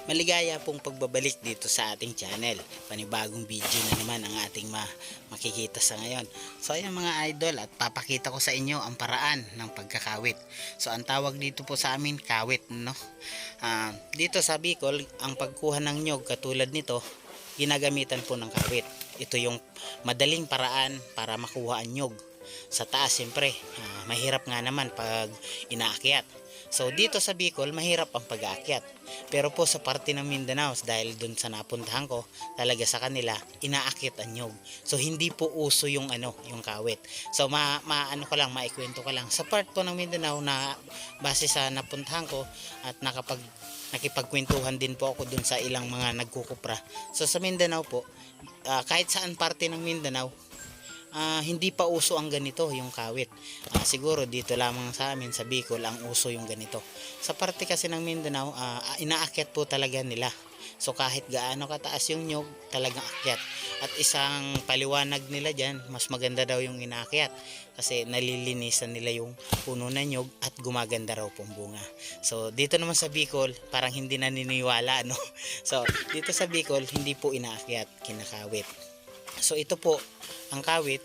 Maligaya pong pagbabalik dito sa ating channel. Panibagong video na naman ang ating makikita sa ngayon. So ayun mga idol, at papakita ko sa inyo ang paraan ng pagkakawit. So ang tawag dito po sa amin, kawit, no? Dito sa Bicol, ang pagkuha ng nyog katulad nito, ginagamitan po ng kawit. Ito yung madaling paraan para makuha ang nyog. Sa taas siyempre, mahirap nga naman pag inaakyat. So dito sa Bicol, mahirap ang pag-aakyat. Pero po sa parte ng Mindanao, dahil dun sa napuntahan ko, talaga sa kanila, inaakyat ang nyog. So hindi po uso yung yung kawit. So maano ko lang, maikwento ko lang. Sa part po ng Mindanao na base sa napuntahan ko at nakipagkwentuhan din po ako dun sa ilang mga nagkukupra. So sa Mindanao po, kahit saan parte ng Mindanao, hindi pa uso ang ganito, yung kawit. Siguro dito lamang sa amin sa Bicol ang uso yung ganito. Sa parte kasi ng Mindanao, inaakyat po talaga nila. So kahit gaano kataas yung nyog, talagang akyat. At isang paliwanag nila dyan, mas maganda daw yung inaakyat kasi nalilinisan nila yung puno na nyog at gumaganda raw pong bunga. So dito naman sa Bicol, parang hindi naniniwala, no? So dito sa Bicol, hindi po inaakyat, kinakawit. So ito po ang kawit,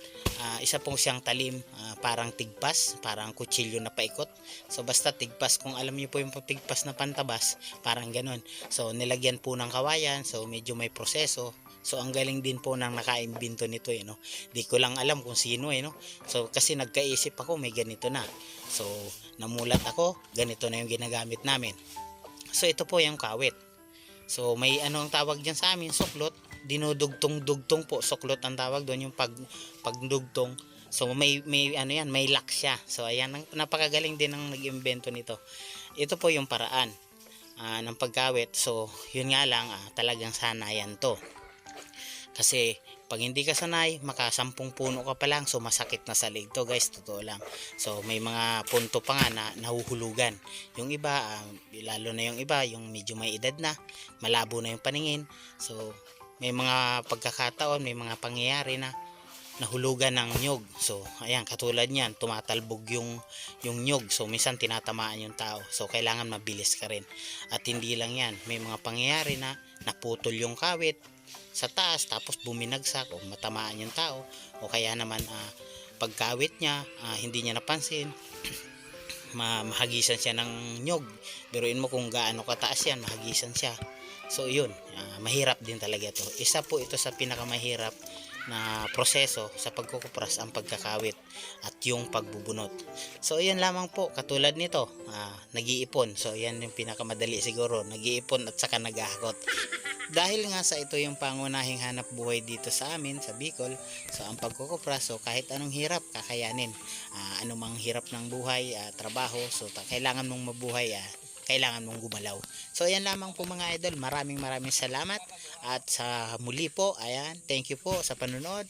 isa pong siyang talim, parang tigpas, parang kutsilyo na paikot. So basta tigpas, kung alam niyo po yung tigpas na pantabas, parang ganun. So nilagyan po ng kawayan, so medyo may proseso. So ang galing din po ng nakaimbento nito, no? Di ko lang alam kung sino, no? So kasi nagkaisip ako, may ganito na. So namulat ako, ganito na yung ginagamit namin. So ito po yung kawit. So may anong tawag diyan sa amin, suklot. Dinudugtong-dugtong po, suklot ang tawag doon, yung pagdugtong. So may yan, may lock siya. So ayan, napakagaling din ang nag-imbento nito. Ito po yung paraan ng pagkawit. So yun nga lang, talagang sanayan to. Kasi pag hindi ka sanay, makasampung puno ka pa lang, so masakit na sa leg to, guys, totoo lang. So may mga punto pa nga na nahuhulugan. Yung iba, lalo na yung iba, yung medyo may edad na, malabo na yung paningin. So may mga pagkakataon, may mga pangyayari na nahulugan ng nyog. So ayan, katulad niyan, tumatalbog yung nyog. So minsan tinatamaan yung tao. So kailangan mabilis ka rin. At hindi lang yan, may mga pangyayari na naputol yung kawit sa taas, tapos buminagsak o matamaan yung tao, o kaya naman pagkawit niya, hindi niya napansin, mahagisan siya ng nyog. Biruin mo kung gaano kataas yan, mahagisan siya. So yun, mahirap din talaga to. Isa po ito sa pinakamahirap na proseso sa pagkukupras, ang pagkakawit at yung pagbubunot. So yan lamang po, katulad nito, nag-iipon. So yan yung pinakamadali siguro, nag-iipon at saka nag-ahakot. Dahil nga sa ito yung pangunahing hanap buhay dito sa amin sa Bicol, so ang pagkukupras, so kahit anong hirap kakayanin, anumang hirap ng buhay, trabaho, so kailangan mong mabuhay, kailangan mong gumalaw. So ayan lamang po mga idol, maraming salamat, at sa muli po, ayan, thank you po sa panonood.